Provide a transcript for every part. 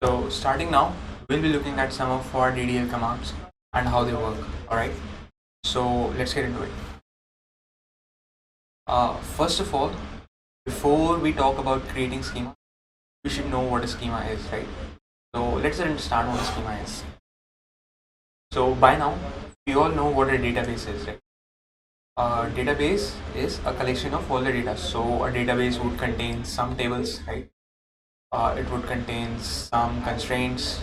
So starting now, we'll be looking at some of our DDL commands and how they work. Alright, so let's get into it. First of all, before we talk about creating schema, we should know what a schema is, right? So let's understand what a schema is. So by now, we all know what a database is, right? A database is a collection of all the data. So a database would contain some tables, right? It would contain some constraints.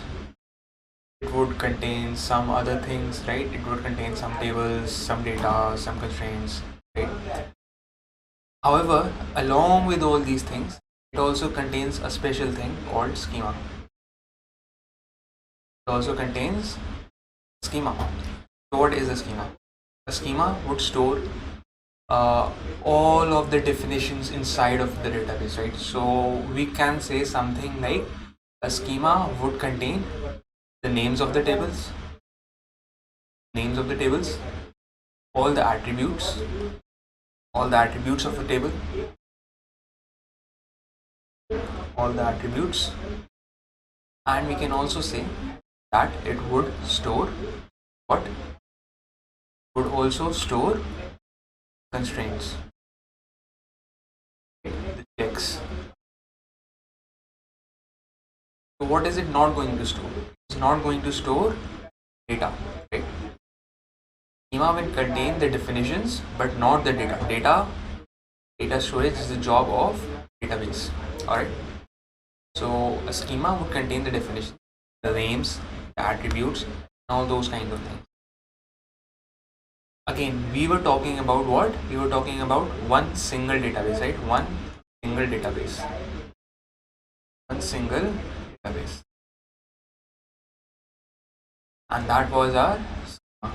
It would contain some other things, right? It would contain some tables, some data, some constraints, right? However, along with all these things, it also contains a special thing called schema. It also contains schema. So what is a schema? A schema would store all of the definitions inside of the database, right? So we can say something like a schema would contain the names of the tables, all the attributes of the table, and we can also say that it would store what? Would also store constraints, the checks. So what is it not going to store? It's not going to store data, right? Schema will contain the definitions but not the data. Data storage is the job of database. Alright. So a schema would contain the definition, the names, the attributes, and all those kind of things. Again, we were talking about what? We were talking about one single database, right? One single database. And that was our schema.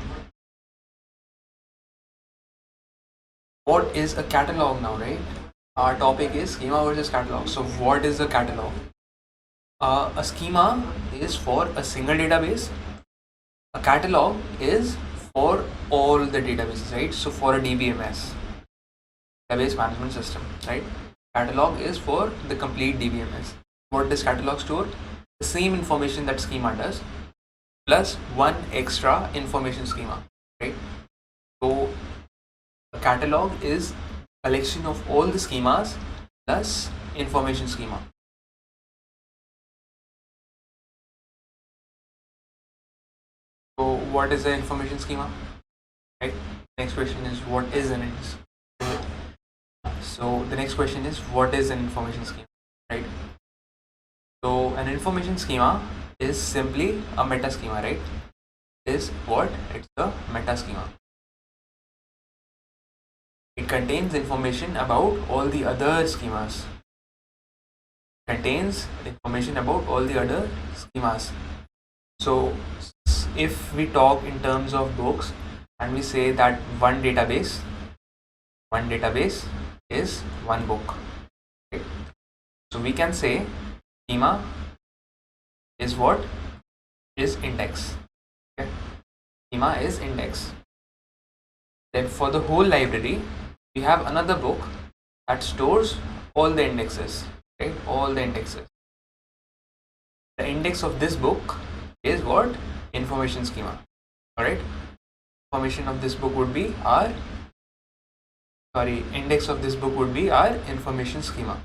What is a catalog now, right? Our topic is schema versus catalog. So what is a catalog? A schema is for a single database. A catalog is for all the databases, right? So for a DBMS, database management system, right? Catalog is for the complete DBMS. What does catalog store? The same information that schema does, plus one extra information schema, right? So a catalog is a collection of all the schemas plus information schema. So what is the information schema? Right. Next question is what is an So the next question is what is an information schema? Right. So an information schema is simply a meta schema, right? Is what? It's a meta schema. It contains information about all the other schemas. So if we talk in terms of books and we say that one database is one book, okay? So we can say schema is what? Is index. Okay? Schema is index. Then for the whole library, we have another book that stores all the indexes, right? All the indexes. The index of this book is what? Information schema. Alright. Index of this book would be our information schema.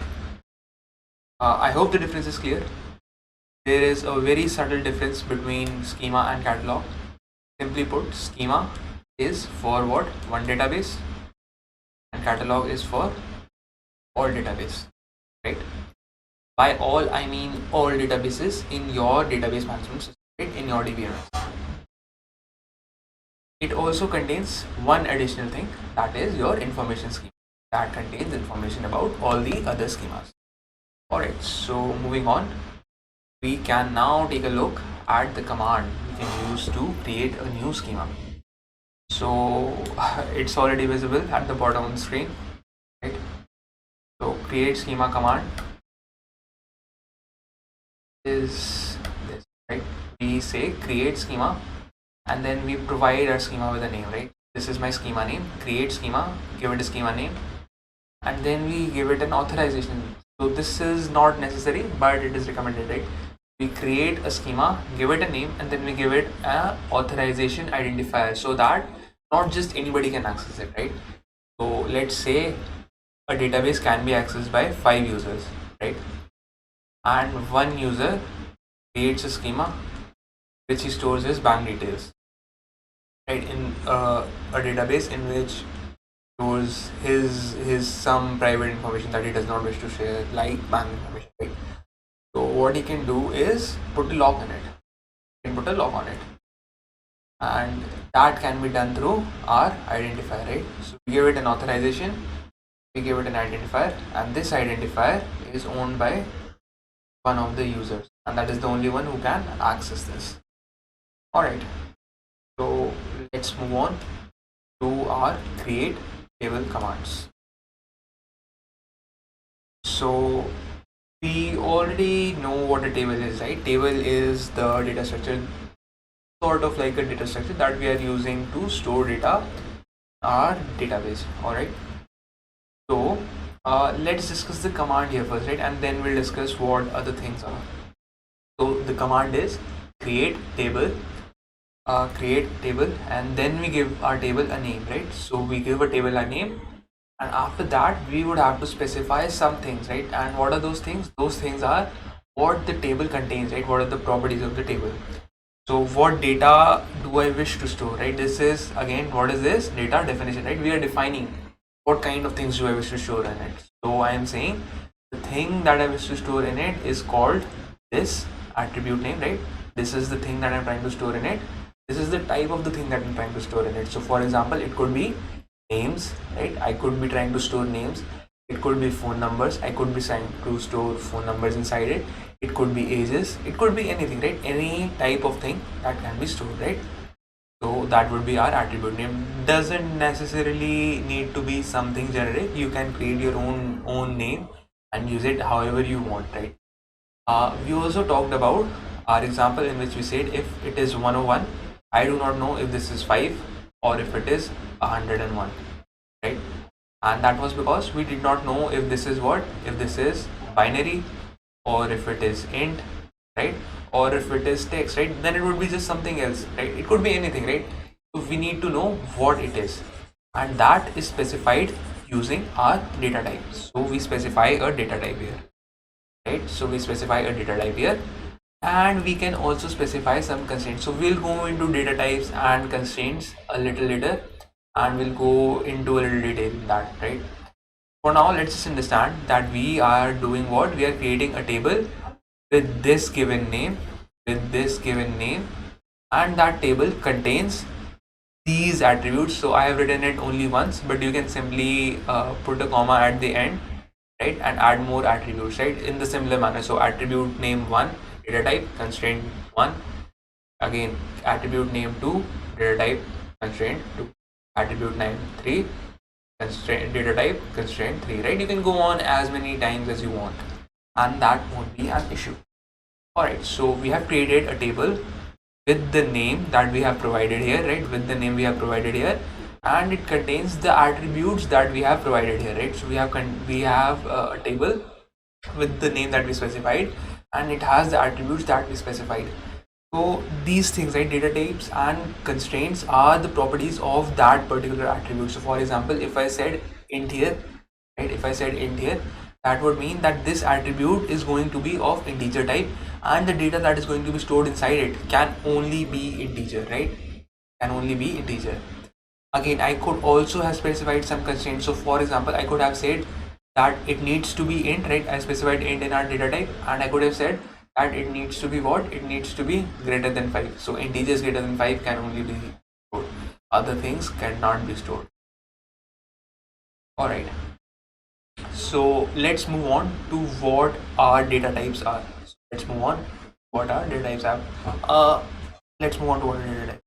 I hope the difference is clear. There is a very subtle difference between schema and catalog. Simply put, schema is for what? One database, and catalog is for all database, right? By all, I mean all databases in your database management system, right? In your DBMS. It also contains one additional thing, that is your information schema, that contains information about all the other schemas. Alright, so moving on, we can now take a look at the command we can use to create a new schema. So it's already visible at the bottom of the screen, right? So create schema command is this, right? We say create schema and then we provide our schema with a name, right? This is my schema name, create schema, give it a schema name, and then we give it an authorization. So this is not necessary, but it is recommended, right? We create a schema, give it a name, and then we give it a authorization identifier so that not just anybody can access it, right? So let's say a database can be accessed by 5 users, right? And one user creates a schema which he stores his bank details, right? In a database in which stores his some private information that he does not wish to share, like bank information, right? So what he can do is put a lock in it. He can put a lock on it, and that can be done through our identifier, right? So we give it an authorization, we give it an identifier, and this identifier is owned by one of the users, and that is the only one who can access this. Alright, so let's move on to our create table commands. So we already know what a table is, right? Table is the data structure, sort of like a data structure that we are using to store data in our database. Alright, so let's discuss the command here first, right? And then we'll discuss what other things are. So the command is create table, and then we give our table a name, right? So we give a table a name, and after that we would have to specify some things, right? And what are those things? Those things are what the table contains, right? What are the properties of the table? So what data do I wish to store, right? This is, again, what is this? Data definition, right? We are defining what kind of things do I wish to store in it. So I am saying the thing that I wish to store in it is called this attribute name, right? This is the thing that I'm trying to store in it. This is the type of the thing that I'm trying to store in it. So for example, it could be names, right? I could be trying to store names. It could be phone numbers. I could be trying to store phone numbers inside it. It could be ages. It could be anything, right? Any type of thing that can be stored, right? So that would be our attribute name. Doesn't necessarily need to be something generic. You can create your own name and use it however you want, right? We also talked about our example in which we said if it is 101, I do not know if this is 5 or if it is 101, right? And that was because we did not know if this is what, if this is binary or if it is int, right? Or if it is text, right? Then it would be just something else, right? It could be anything, right? So we need to know what it is, and that is specified using our data type. So we specify a data type here, right? So we specify a data type here, and we can also specify some constraints. So we'll go into data types and constraints a little later, and we'll go into a little detail in that, right? For now, let's just understand that we are doing what? We are creating a table with this given name, and that table contains these attributes. So I have written it only once, but you can simply put a comma at the end, right, and add more attributes, right, in the similar manner. So attribute name 1, data type constraint 1, again attribute name 2, data type constraint 2, attribute name 3, constraint data type constraint 3, right? You can go on as many times as you want, and that won't be an issue. Alright, so we have created a table with the name that we have provided here, right? With the name we have provided here, and it contains the attributes that we have provided here, right? So we have a table with the name that we specified, and it has the attributes that we specified. So these things, right, data types and constraints are the properties of that particular attribute. So for example, if I said int here, right, if I said int here, that would mean that this attribute is going to be of integer type, and the data that is going to be stored inside it can only be integer, right? Can only be integer. Again, I could also have specified some constraints. So for example, I could have said that it needs to be int, right? I specified int in our data type, and I could have said that it needs to be what? It needs to be greater than 5. So integers greater than 5 can only be stored. Other things cannot be stored. Alright. So let's move on to what our data types are. So let's move on what our data types are. Let's move on to our data types.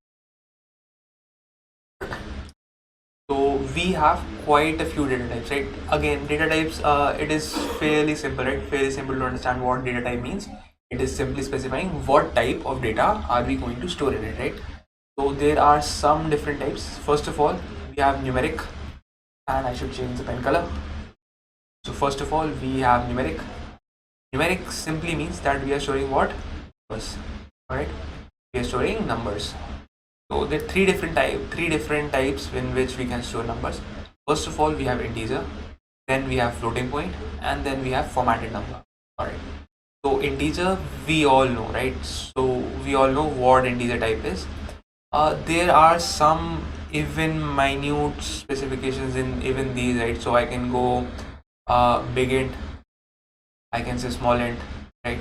So we have quite a few data types, right? Again, data types, it is fairly simple, right? Fairly simple to understand what data type means. It is simply specifying what type of data are we going to store in it, right? So there are some different types. First of all, we have numeric, and I should change the pen color. So first of all, we have numeric. Numeric simply means that we are storing what? numbers. Alright, we are storing numbers. So there are three different types in which we can store numbers. First of all, we have integer, then we have floating point, and then we have formatted number. Alright. So integer we all know, right? So we all know what integer type is. There are some even minute specifications in even these, right? So I can go big int, I can say small int, right?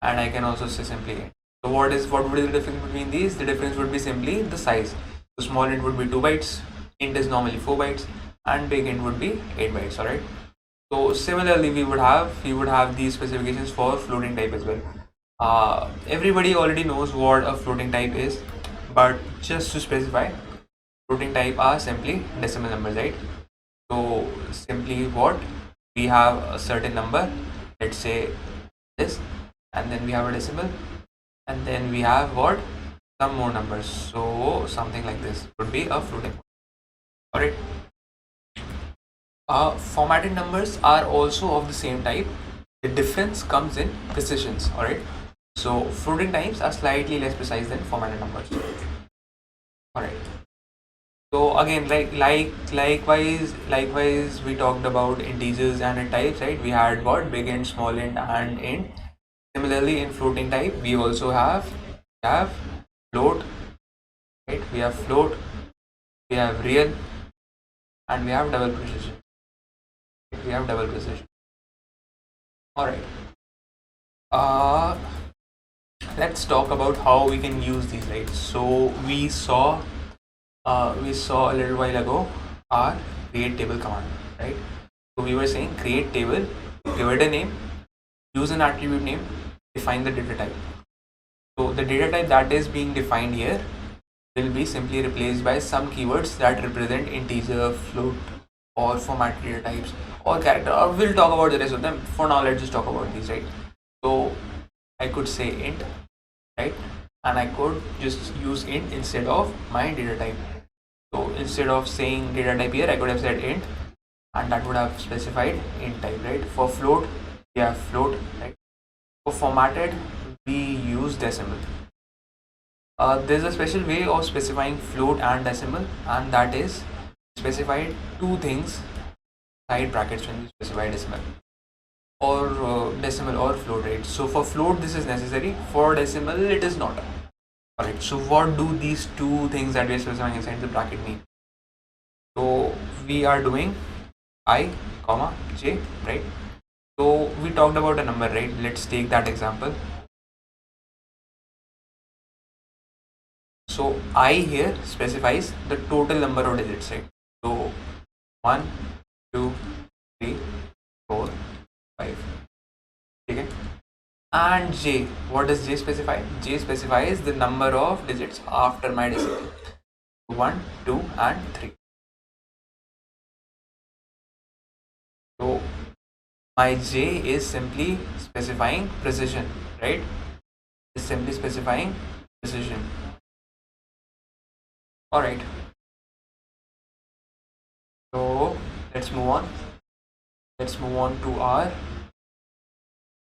And I can also say simply int. So what would be the difference between these? The difference would be simply the size. So small int would be 2 bytes, int is normally 4 bytes, and big int would be 8 bytes. Alright. So similarly, we would have these specifications for floating type as well. Everybody already knows what a floating type is, but just to specify, floating type are simply decimal numbers, right? So simply what we have a certain number, let's say this, and then we have a decimal, and then we have what, some more numbers. So something like this would be a floating point. All right. Formatted numbers are also of the same type. The difference comes in precisions. All right. So floating types are slightly less precise than formatted numbers. All right. So again, likewise, we talked about integers and int types, right? We had what, big int, small int, and int. Similarly, in floating type, we also have float, right? We have float, we have real, and we have double precision. We have double precision. All right. Let's talk about how we can use these, right? So we saw a little while ago our create table command, right? So we were saying create table, give it a name, use an attribute name, define the data type. So the data type that is being defined here will be simply replaced by some keywords that represent integer, float, or format data types, or character, or we'll talk about the rest of them. For now, let's just talk about these, right? So I could say int, right? And I could just use int instead of my data type. So instead of saying data type here, I could have said int, and that would have specified int type, right? For float, we have float, right? For formatted, we use decimal. There's a special way of specifying float and decimal, and that is specified two things side brackets when you specify decimal or float rate. So for float this is necessary, for decimal it is not. Alright, so what do these two things that we are specifying inside the bracket mean? So we are doing I, comma, j, right? So we talked about a number, right? Let's take that example. So I here specifies the total number of digits, right? So 1, 2, 3, 4, 5. Okay. And j, what does j specify? J specifies the number of digits after my decimal. 1, 2, and 3. So my j is simply specifying precision, right? Is simply specifying precision. Alright. So let's move on. Let's move on to our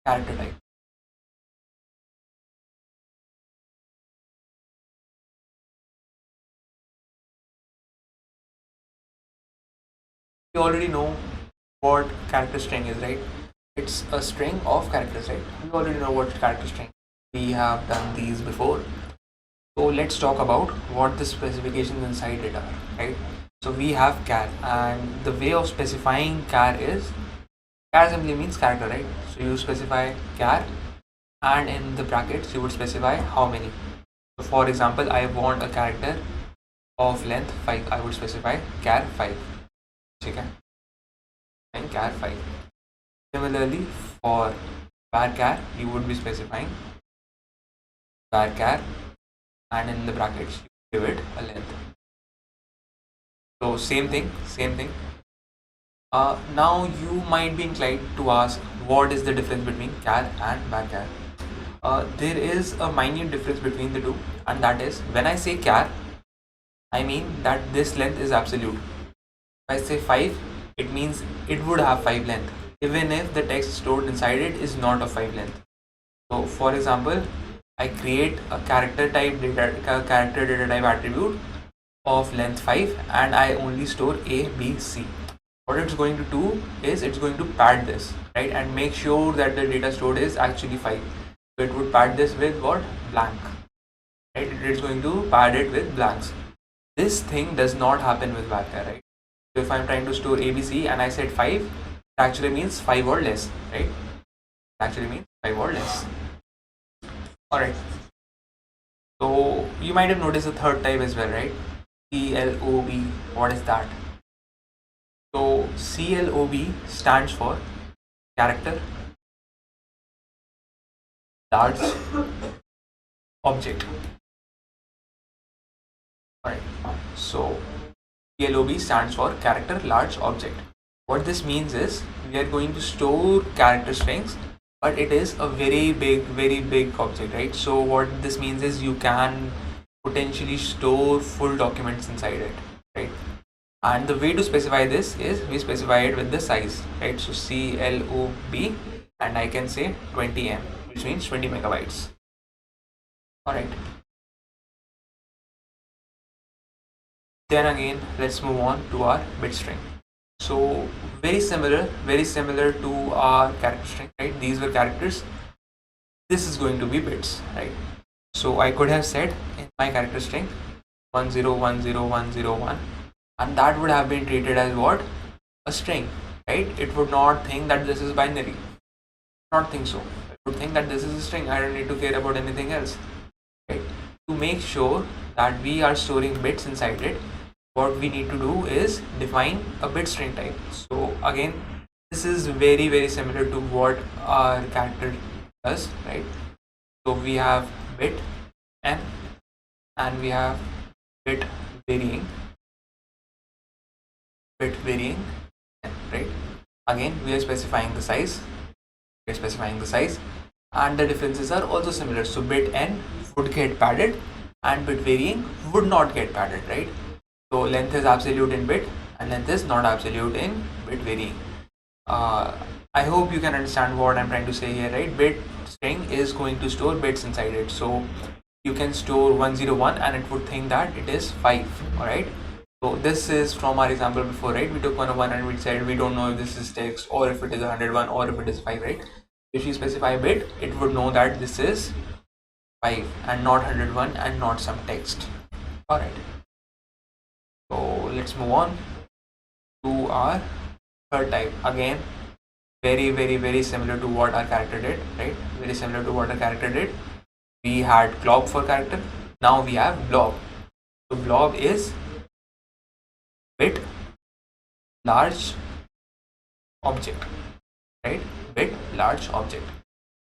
character type. We already know what character string is, right? It's a string of characters, right? We already know what character string. We have done these before. So let's talk about what the specifications inside it are, right? So we have char, and the way of specifying char is, char simply means character, right? So you specify char, and in the brackets you would specify how many. So for example, I want a character of length 5. I would specify char 5. Okay, and char 5. Similarly, for var char, you would be specifying var char, and in the brackets you give it a length. So same thing. Now you might be inclined to ask, what is the difference between char and var char? There is a minute difference between the two, and that is, when I say char, I mean that this length is absolute. If I say 5, it means it would have 5 length, even if the text stored inside it is not of 5 length. So for example, I create a character data type attribute of length 5 and I only store A, B, C. What it's going to do is it's going to pad this, right, and make sure that the data stored is actually 5. So it would pad this with what? Blank, right? It is going to pad it with blanks. This thing does not happen with varchar, right? So if I'm trying to store ABC and I said 5, it actually means 5 or less, right? It actually means 5 or less. Alright. So you might have noticed the third type as well, right? CLOB. What is that? So CLOB stands for character large object. Alright. So CLOB stands for character large object. What this means is we are going to store character strings, but it is a very big object, right? So what this means is you can potentially store full documents inside it, right? And the way to specify this is we specify it with the size, right? So CLOB and I can say 20M, which means 20 megabytes. Alright. Then again, let's move on to our bit string. So very similar to our character string, right? These were characters. This is going to be bits, right? So I could have said in my character string 1010101, and that would have been treated as what? A string, right? It would not think that this is binary. Not think so. It would think that this is a string. I don't need to care about anything else, right? To make sure that we are storing bits inside it, what we need to do is define a bit string type. So again, this is very similar to what our character does, right? So we have bit n and we have bit varying n, right? Again, we are specifying the size. And the differences are also similar. So bit n would get padded and bit varying would not get padded, right? So length is absolute in bit and length is not absolute in bit varying. I hope you can understand what I'm trying to say here, right? Bit string is going to store bits inside it. So you can store 101 and it would think that it is 5, alright? So this is from our example before, right? We took 101 and we said we don't know if this is text or if it is 101 or if it is 5, right? If you specify a bit, it would know that this is 5 and not 101 and not some text. Alright. So let's move on to our third type. Again, very similar to what our character did, right? Very similar to what our character did. We had glob for character. Now we have blob. So blob is bit large object, right? Bit large object.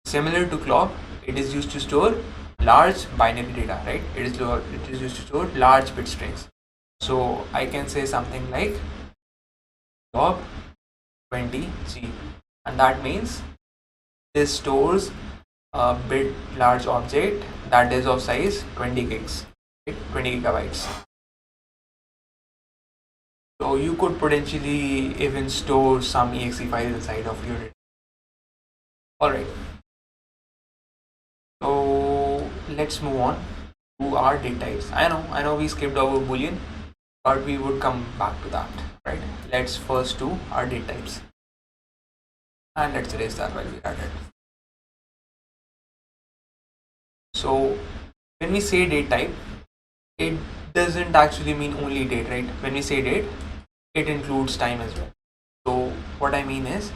Similar to glob, it is used to store large binary data, right? It is used to store large bit strings. So I can say something like glob 20G, and that means this stores a bit large object that is of size 20 gigs, right? 20 gigabytes. So you could potentially even store some exe files inside of your data. Alright. So let's move on to our data types. I know we skipped over boolean, but we would come back to that, right? Let's first do our data types. And let's erase that while we're at it. So when we say date type, it doesn't actually mean only date, right? When we say date, it includes time as well. So what I mean is,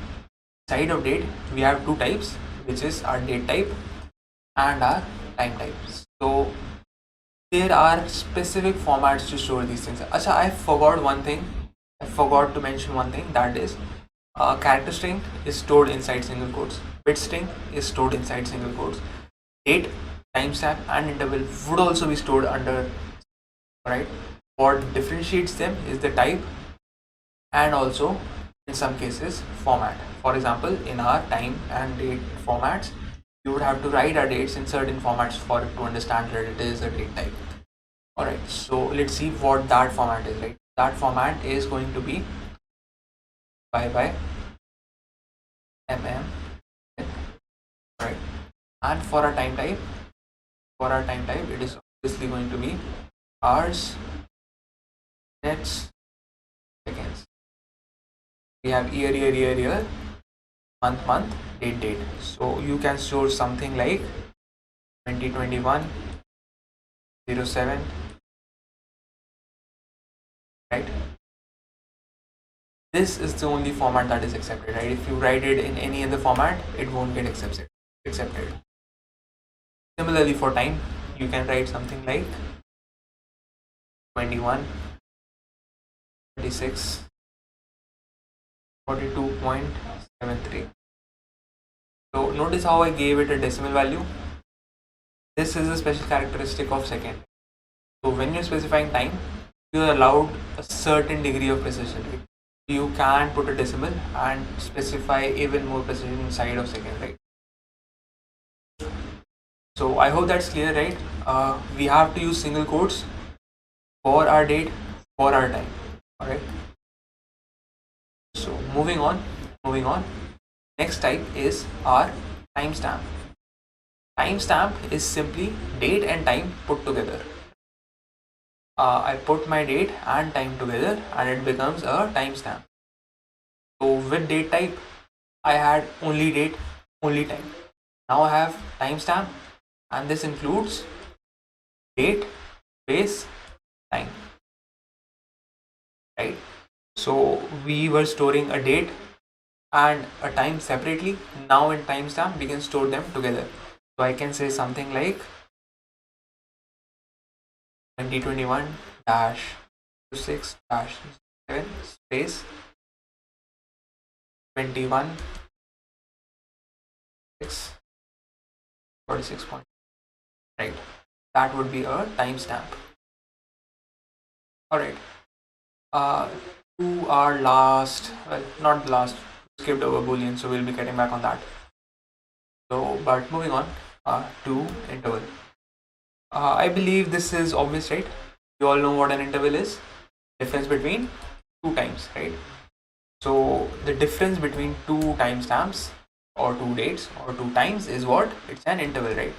inside of date, we have two types, which is our date type and our time type. So there are specific formats to store these things. Achha, I forgot one thing. I forgot to mention one thing, that is character string is stored inside single quotes. Bit string is stored inside single quotes. Date, timestamp and interval would also be stored under, right? What differentiates them is the type and also in some cases format. For example, in our time and date formats, you would have to write our dates in certain formats for it to understand that it is a date type. Alright, so let's see what that format is, right? That format is going to be by mm, right? And for our time type, it is obviously going to be hours, minutes, seconds. We have year, month, date. So you can store something like 2021 07, right? This is the only format that is accepted, right? If you write it in any other format, it won't get accepted. Similarly, for time, you can write something like 21, 26, 42.73. So notice how I gave it a decimal value. This is a special characteristic of second. So when you're specifying time, you're allowed a certain degree of precision. Right? You can put a decimal and specify even more precision inside of second, right? So I hope that's clear, right? We have to use single quotes for our date, for our time. All right. So moving on. Next type is our timestamp. Timestamp is simply date and time put together. I put my date and time together and it becomes a timestamp. So with date type, I had only date, only time. Now I have timestamp and this includes date, space, time. Right? So we were storing a date and a time separately. Now in timestamp, we can store them together. So I can say something like 2021-26-7 space 21 6 46 point. Right. That would be a timestamp. Alright. To our last, well, not the last, skipped over Boolean, so we'll be getting back on that. So, but moving on to interval. I believe this is obvious, right? You all know what an interval is. Difference between two times, right? So the difference between two timestamps or two dates or two times is what? It's an interval, right?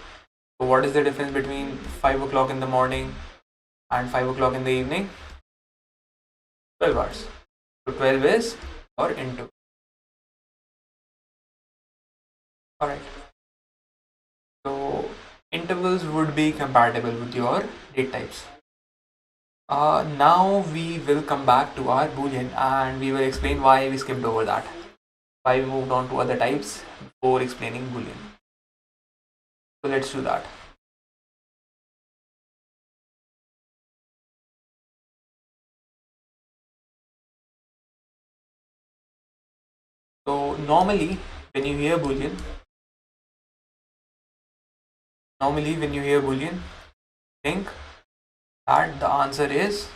So what is the difference between 5 o'clock in the morning and 5 o'clock in the evening? 12 hours. So 12 is our interval. Alright. So intervals would be compatible with your date types. Now we will come back to our Boolean and we will explain why we skipped over that. Why we moved on to other types before explaining Boolean. So let's do that. So normally when you hear Boolean, think that the answer is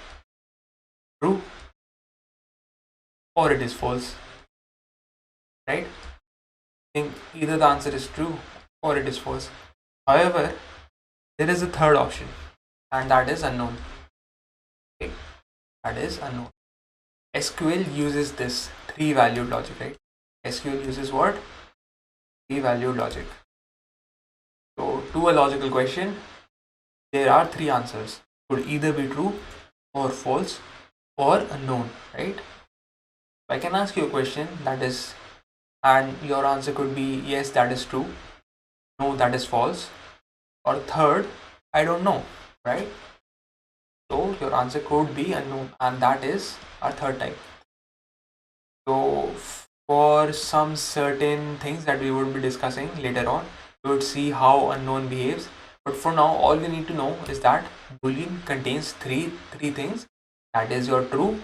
true or it is false, right? Think either the answer is true or it is false. However, there is a third option and that is unknown. Okay? That is unknown. SQL uses this three-valued logic, right? SQL uses what? Three-valued logic. So to a logical question, there are three answers. Could either be true or false or unknown, right? I can ask you a question that is, and your answer could be yes, that is true, no, that is false, or third, I don't know, right? So your answer could be unknown, and that is our third type. So for some certain things that we would be discussing later on, we would see how unknown behaves. But for now, all we need to know is that Boolean contains three things. That is your true,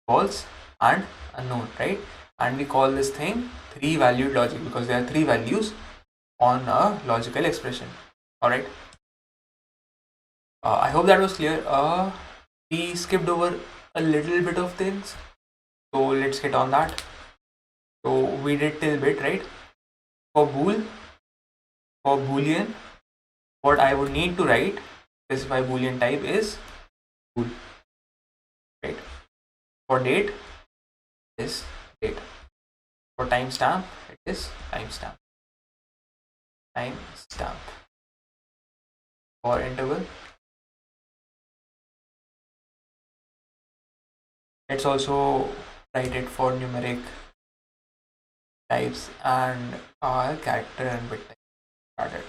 false, and unknown, right? And we call this thing three-valued logic because there are three values on a logical expression. All right. I hope that was clear. We skipped over a little bit of things, so let's get on that. So we did till bit, right? For Boolean, what I would need to write, specify Boolean type is bool, right? For date is date. For timestamp, it is timestamp. time stamp. For interval, let's also write it for numeric types and our character and bit type started.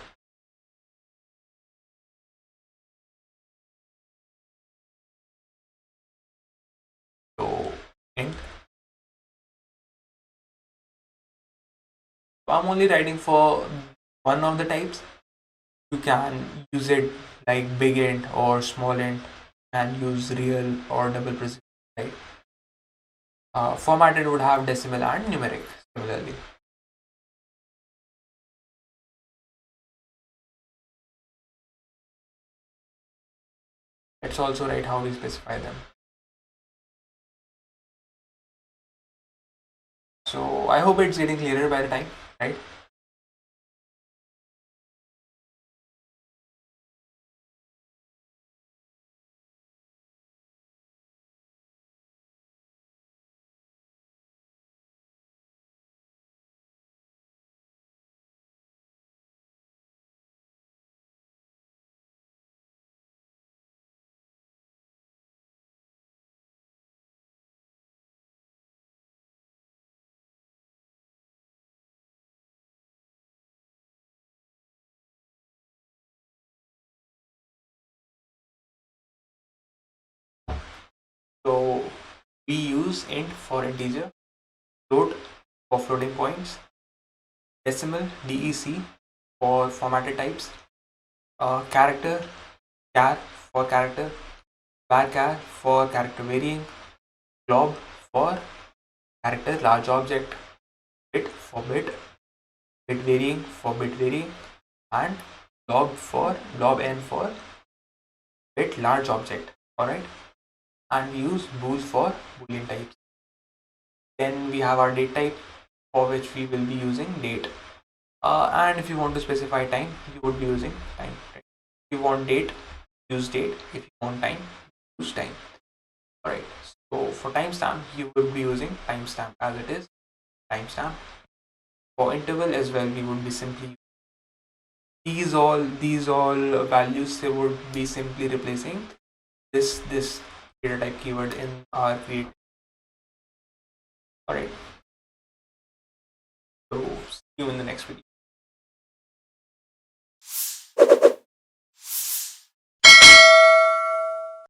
So int. So I'm only writing for one of the types. You can use it like big int or small int, and use real or double precision, right? Formatted would have decimal and numeric similarly. Let's also write how we specify them. So I hope it's getting clearer by the time, right? So we use int for integer, float for floating points, decimal DEC for formatted types, character char for character, varchar for character varying, glob for character large object, bit for bit varying for bit varying, and lob n for bit large object. Alright, and we use bool for boolean types. Then we have our date type, for which we will be using date. And if you want to specify time, you would be using time. Right? If you want date, use date. If you want time, use time. Alright, so for timestamp, you would be using timestamp as it is, timestamp. For interval as well, we would be simply these all values, they would be simply replacing this data type keyword in our create. Alright, so see you in the next video.